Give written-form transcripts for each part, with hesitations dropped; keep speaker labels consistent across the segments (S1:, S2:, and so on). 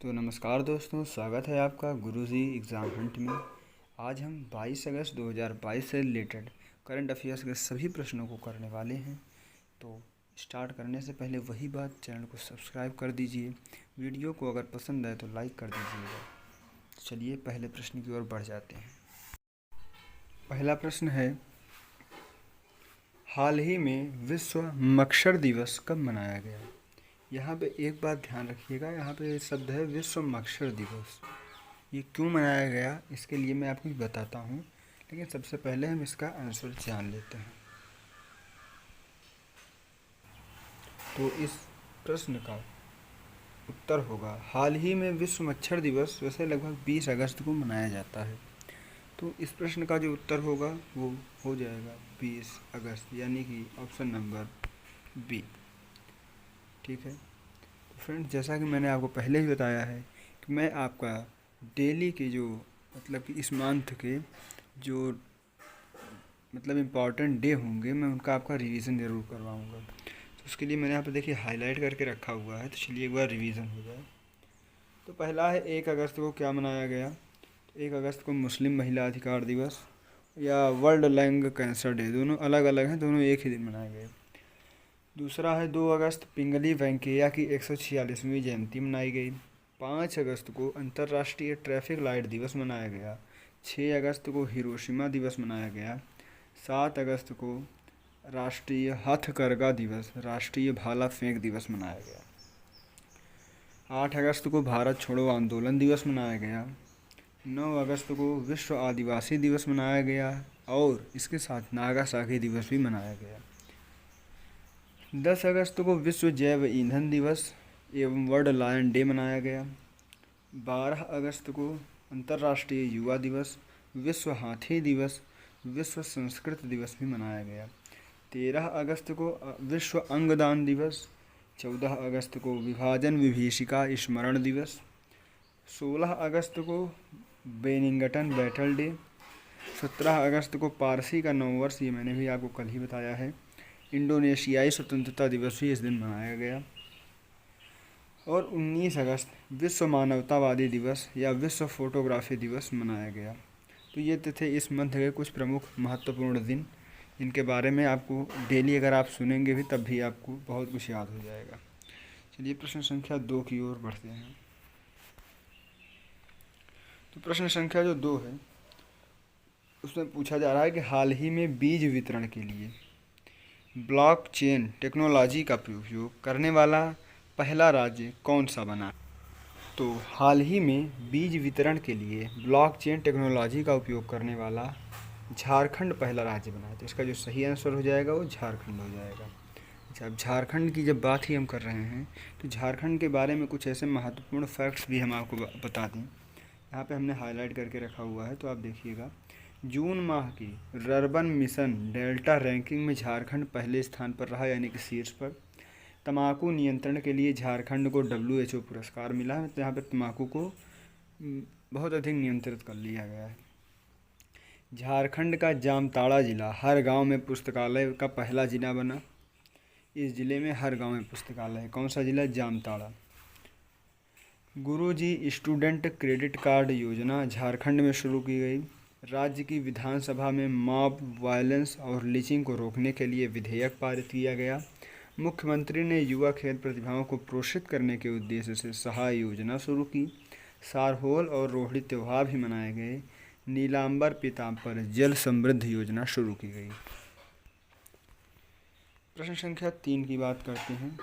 S1: तो नमस्कार दोस्तों, स्वागत है आपका गुरुजी एग्ज़ाम हंट में। आज हम 22 अगस्त 2022 से रिलेटेड करंट अफेयर्स के सभी प्रश्नों को करने वाले हैं। तो स्टार्ट करने से पहले वही बात, चैनल को सब्सक्राइब कर दीजिए। वीडियो को अगर पसंद आए तो लाइक कर दीजिएगा। चलिए पहले प्रश्न की ओर बढ़ जाते हैं। पहला प्रश्न है, हाल ही में विश्व मक्षर दिवस कब मनाया गया? यहाँ पे एक बात ध्यान रखिएगा, यहाँ पे शब्द है विश्व मक्षर दिवस। ये क्यों मनाया गया इसके लिए मैं आपको बताता हूँ, लेकिन सबसे पहले हम इसका आंसर जान लेते हैं। तो इस प्रश्न का उत्तर होगा, हाल ही में विश्व मच्छर दिवस वैसे लगभग 20 अगस्त को मनाया जाता है। तो इस प्रश्न का जो उत्तर होगा वो हो जाएगा 20 अगस्त, यानी कि ऑप्शन नंबर बी। ठीक है फ्रेंड्स, जैसा कि मैंने आपको पहले ही बताया है कि मैं आपका डेली के जो मतलब कि इस मंथ के जो इम्पॉर्टेंट डे होंगे मैं उनका आपका रिवीजन ज़रूर करवाऊँगा। तो उसके लिए मैंने यहाँ पे देखिए हाईलाइट करके रखा हुआ है, तो चलिए एक बार रिवीजन हो जाए। तो पहला है 1 अगस्त को क्या मनाया गया? 1 अगस्त को मुस्लिम महिला अधिकार दिवस या वर्ल्ड लंग कैंसर डे, दोनों अलग अलग हैं, दोनों एक ही दिन मनाए गए। दूसरा है 2 अगस्त पिंगली वेंकैया की 146वीं जयंती मनाई गई। 5 अगस्त को अंतर्राष्ट्रीय ट्रैफिक लाइट दिवस मनाया गया। 6 अगस्त को हिरोशिमा दिवस मनाया गया। 7 अगस्त को राष्ट्रीय हथकरघा दिवस, राष्ट्रीय भाला फेंक दिवस मनाया गया। 8 अगस्त को भारत छोड़ो आंदोलन दिवस मनाया गया। 9 अगस्त को विश्व आदिवासी दिवस मनाया गया और इसके साथ नागासाकी दिवस भी मनाया गया। 10 अगस्त को विश्व जैव ईंधन दिवस एवं वर्ल्ड लायन डे मनाया गया। 12 अगस्त को अंतर्राष्ट्रीय युवा दिवस, विश्व हाथी दिवस, विश्व संस्कृत दिवस भी मनाया गया। 13 अगस्त को विश्व अंगदान दिवस। 14 अगस्त को विभाजन विभीषिका स्मरण दिवस। 16 अगस्त को बेनिंगटन बैटल डे। 17 अगस्त को पारसी का नववर्ष, ये मैंने भी आपको कल ही बताया है। इंडोनेशियाई स्वतंत्रता दिवस भी इस दिन मनाया गया। और 19 अगस्त विश्व मानवतावादी दिवस या विश्व फोटोग्राफी दिवस मनाया गया। तो ये थे इस मंथ के कुछ प्रमुख महत्वपूर्ण दिन, इनके बारे में आपको डेली अगर आप सुनेंगे भी तब भी आपको बहुत कुछ याद हो जाएगा। चलिए प्रश्न संख्या 2 की ओर बढ़ते हैं। तो प्रश्न संख्या जो 2 है उसमें पूछा जा रहा है कि हाल ही में बीज वितरण के लिए ब्लॉकचेन टेक्नोलॉजी का उपयोग करने वाला पहला राज्य कौन सा बना? तो हाल ही में बीज वितरण के लिए ब्लॉकचेन टेक्नोलॉजी का उपयोग करने वाला झारखंड पहला राज्य बना है। तो इसका जो सही आंसर हो जाएगा वो झारखंड हो जाएगा। अच्छा, अब झारखंड की जब बात ही हम कर रहे हैं तो झारखंड के बारे में कुछ ऐसे महत्वपूर्ण फैक्ट्स भी हम आपको बता दें। यहाँ पे हमने हाईलाइट करके रखा हुआ है, तो आप देखिएगा। जून माह की रर्बन मिशन डेल्टा रैंकिंग में झारखंड पहले स्थान पर रहा, यानी कि शीर्ष पर। तम्बाकू नियंत्रण के लिए झारखंड को WHO पुरस्कार मिला है। तो यहाँ पर तम्बाकू को बहुत अधिक नियंत्रित कर लिया गया है। झारखंड का जामताड़ा जिला हर गांव में पुस्तकालय का पहला जिला बना। इस जिले में हर गांव में पुस्तकालय है। कौन सा जिला? जामताड़ा। गुरुजी स्टूडेंट क्रेडिट कार्ड योजना झारखंड में शुरू की गई। राज्य की विधानसभा में मॉब वायलेंस और लीचिंग को रोकने के लिए विधेयक पारित किया गया। मुख्यमंत्री ने युवा खेल प्रतिभाओं को प्रोत्साहित करने के उद्देश्य से सहाय योजना शुरू की। सारहोल और रोहड़ी त्यौहार भी मनाए गए। नीलांबर पीताम्बर जल समृद्धि योजना शुरू की गई। प्रश्न संख्या 3 की बात करते हैं।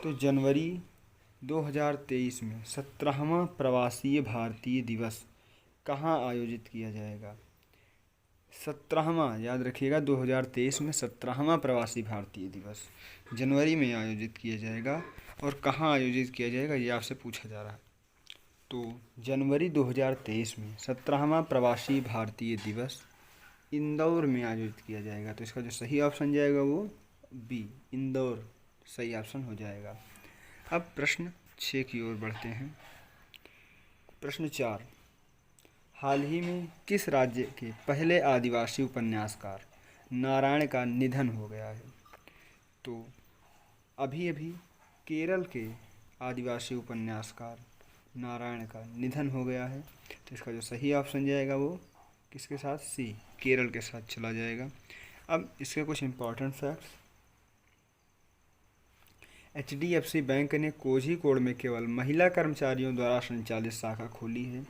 S1: तो जनवरी 2023 में 17वां प्रवासीय भारतीय दिवस कहाँ आयोजित किया जाएगा? 17वां, याद रखिएगा, 2023 में 17वां प्रवासी भारतीय दिवस जनवरी में आयोजित किया जाएगा। और कहाँ आयोजित किया जाएगा ये आपसे पूछा जा रहा है। तो जनवरी 2023 में 17वां प्रवासी भारतीय दिवस इंदौर में आयोजित किया जाएगा। तो इसका जो सही ऑप्शन जाएगा वो बी, इंदौर सही ऑप्शन हो जाएगा। अब प्रश्न 6 की ओर बढ़ते हैं। प्रश्न 4, हाल ही में किस राज्य के पहले आदिवासी उपन्यासकार नारायण का निधन हो गया है? तो अभी अभी केरल के आदिवासी उपन्यासकार नारायण का निधन हो गया है। तो इसका जो सही ऑप्शन जाएगा वो किसके साथ, सी, केरल के साथ चला जाएगा। अब इसके कुछ इंपॉर्टेंट फैक्ट्स। HDFC बैंक ने कोझीकोड में केवल महिला कर्मचारियों द्वारा संचालित शाखा खोली है।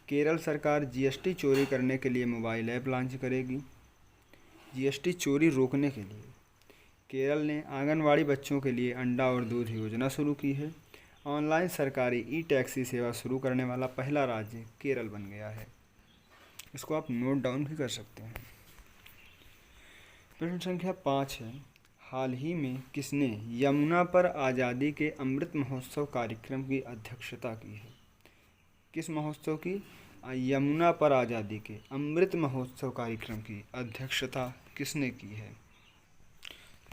S1: केरल सरकार GST चोरी करने के लिए मोबाइल ऐप लॉन्च करेगी। GST चोरी रोकने के लिए केरल ने आंगनवाड़ी बच्चों के लिए अंडा और दूध योजना शुरू की है। ऑनलाइन सरकारी ई-टैक्सी सेवा शुरू करने वाला पहला राज्य केरल बन गया है। इसको आप नोट डाउन भी कर सकते हैं। प्रश्न संख्या 5 है, हाल ही में किसने यमुना पर आज़ादी के अमृत महोत्सव कार्यक्रम की अध्यक्षता की है? किस महोत्सव की? यमुना पर आज़ादी के अमृत महोत्सव कार्यक्रम की अध्यक्षता किसने की है?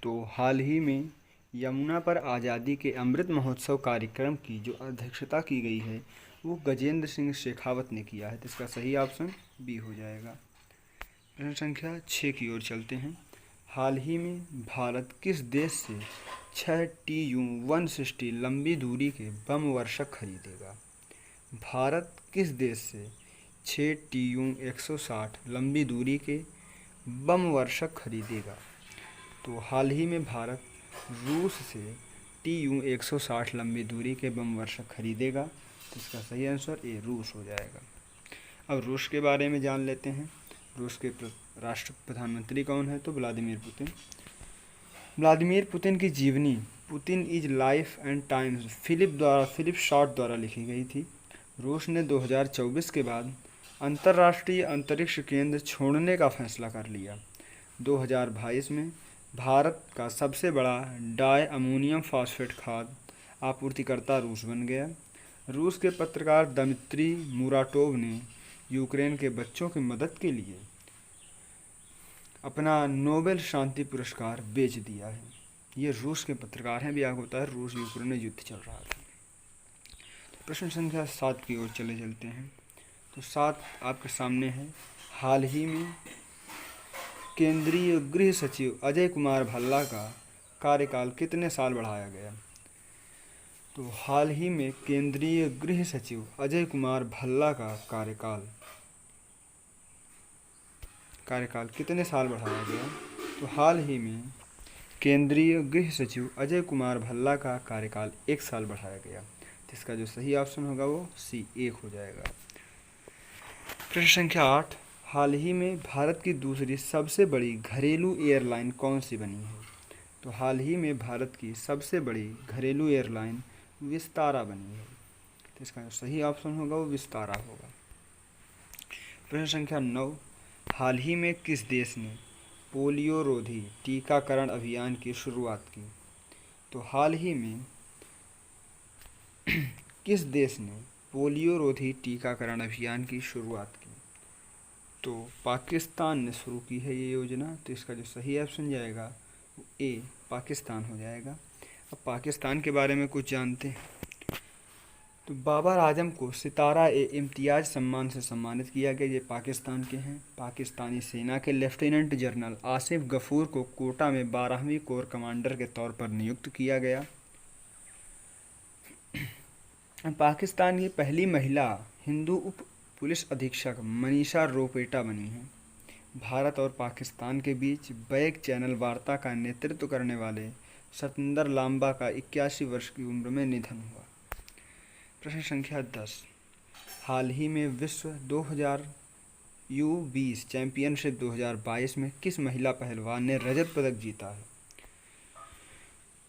S1: तो हाल ही में यमुना पर आज़ादी के अमृत महोत्सव कार्यक्रम की जो अध्यक्षता की गई है वो गजेंद्र सिंह शेखावत ने किया है। तो इसका सही ऑप्शन बी हो जाएगा। प्रश्न संख्या 6 की ओर चलते हैं। हाल ही में भारत किस देश से 6 TU-160 लंबी दूरी के बम वर्षक खरीदेगा? भारत किस देश से 6 TU-160 लंबी दूरी के बम वर्षक खरीदेगा? तो हाल ही में भारत रूस से TU-160 लंबी दूरी के बम वर्षक खरीदेगा। तो इसका सही आंसर ए, रूस हो जाएगा। अब रूस के बारे में जान लेते हैं। रूस के राष्ट्र प्रधानमंत्री कौन है? तो व्लादिमीर पुतिन। व्लादिमीर पुतिन की जीवनी Putin his life and times Philip Short द्वारा लिखी गई थी। रूस ने 2024 के बाद अंतर्राष्ट्रीय अंतरिक्ष केंद्र छोड़ने का फैसला कर लिया। 2022 में भारत का सबसे बड़ा डाई अमोनियम फॉस्फेट खाद आपूर्तिकर्ता रूस बन गया। रूस के पत्रकार दमित्री मुराटोव ने यूक्रेन के बच्चों की मदद के लिए अपना नोबेल शांति पुरस्कार बेच दिया है। ये रूस के पत्रकार हैं, भी आपको पता है रूस यूक्रेन में युद्ध चल रहा था। तो प्रश्न संख्या 7 की ओर चलते हैं। तो 7 आपके सामने है, हाल ही में केंद्रीय गृह सचिव अजय कुमार भल्ला का कार्यकाल कितने साल बढ़ाया गया? तो हाल ही में केंद्रीय गृह सचिव अजय कुमार भल्ला का कार्यकाल कितने साल बढ़ाया गया? तो हाल ही में केंद्रीय गृह सचिव अजय कुमार भल्ला का कार्यकाल 1 साल बढ़ाया गया। जिसका जो सही ऑप्शन होगा वो सी, 1 हो जाएगा। प्रश्न संख्या 8, हाल ही में भारत की दूसरी सबसे बड़ी घरेलू एयरलाइन कौन सी बनी है? तो हाल ही में भारत की सबसे बड़ी घरेलू एयरलाइन विस्तारा बनी है। तो इसका जो सही ऑप्शन होगा वो विस्तारा होगा। प्रश्न संख्या 9, हाल ही में किस देश ने पोलियो रोधी टीकाकरण अभियान की शुरुआत की? तो हाल ही में किस देश ने पोलियो रोधी टीकाकरण अभियान की शुरुआत की? तो पाकिस्तान ने शुरू की है ये योजना। तो इसका जो सही ऑप्शन जाएगा वो ए, पाकिस्तान हो जाएगा। अब पाकिस्तान के बारे में कुछ जानते हैं। तो बाबर आजम को सितारा-ए-इम्तियाज सम्मान से सम्मानित किया गया। ये पाकिस्तान के हैं। पाकिस्तानी सेना के लेफ्टिनेंट जनरल आसिफ गफूर को कोटा में 12वीं कोर कमांडर के तौर पर नियुक्त किया गया। पाकिस्तान की पहली महिला हिंदू उप पुलिस अधीक्षक मनीषा रोपेटा बनी हैं। भारत और पाकिस्तान के बीच बैक चैनल वार्ता का नेतृत्व करने वाले सतिंदर लांबा का 81 वर्ष की उम्र में निधन हुआ। प्रश्न संख्या 10, हाल ही में विश्व 2000 U20 चैंपियनशिप 2022 में किस महिला पहलवान ने रजत पदक जीता है?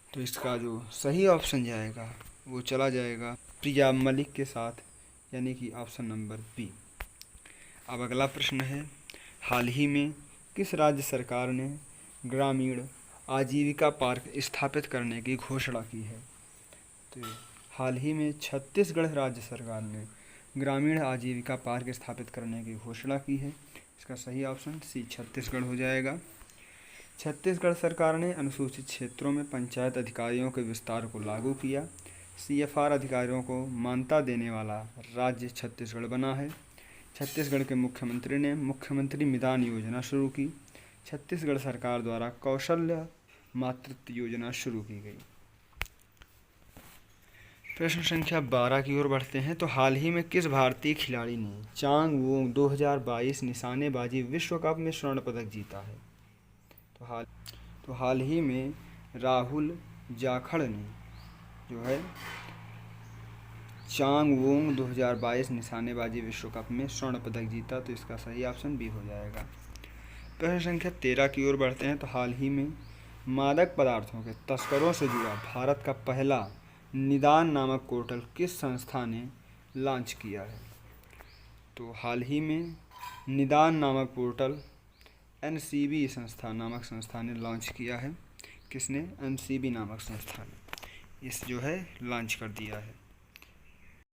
S1: तो इसका जो सही ऑप्शन जाएगा वो चला जाएगा प्रिया मलिक के साथ, यानी कि ऑप्शन नंबर बी। अब अगला प्रश्न है, हाल ही में किस राज्य सरकार ने ग्रामीण आजीविका पार्क स्थापित करने की घोषणा की है? तो हाल ही में छत्तीसगढ़ राज्य सरकार ने ग्रामीण आजीविका पार्क स्थापित करने की घोषणा की है। इसका सही ऑप्शन सी, छत्तीसगढ़ हो जाएगा। छत्तीसगढ़ सरकार ने अनुसूचित क्षेत्रों में पंचायत अधिकारियों के विस्तार को लागू किया। CFR अधिकारियों को मान्यता देने वाला राज्य छत्तीसगढ़ बना है। छत्तीसगढ़ के मुख्यमंत्री ने मुख्यमंत्री मिदान योजना शुरू की। छत्तीसगढ़ सरकार द्वारा कौशल्य मातृत्व योजना शुरू की गई। प्रश्न संख्या 12 की ओर बढ़ते हैं। तो हाल ही में किस भारतीय खिलाड़ी ने चांग वोंग 2022 निशानेबाजी विश्व कप में स्वर्ण पदक जीता है? तो हाल ही में राहुल जाखड़ ने जो है चांग वोंग 2022 निशानेबाजी विश्व कप में स्वर्ण पदक जीता। तो इसका सही ऑप्शन बी हो जाएगा। प्रश्न संख्या 13 की ओर बढ़ते हैं। तो हाल ही में मादक पदार्थों के तस्करों से जुड़ा भारत का पहला निदान नामक पोर्टल किस संस्था ने लॉन्च किया है? तो हाल ही में निदान नामक पोर्टल एनसीबी नामक संस्था ने लॉन्च किया है। किसने? एनसीबी नामक संस्था ने इस जो है लॉन्च कर दिया है।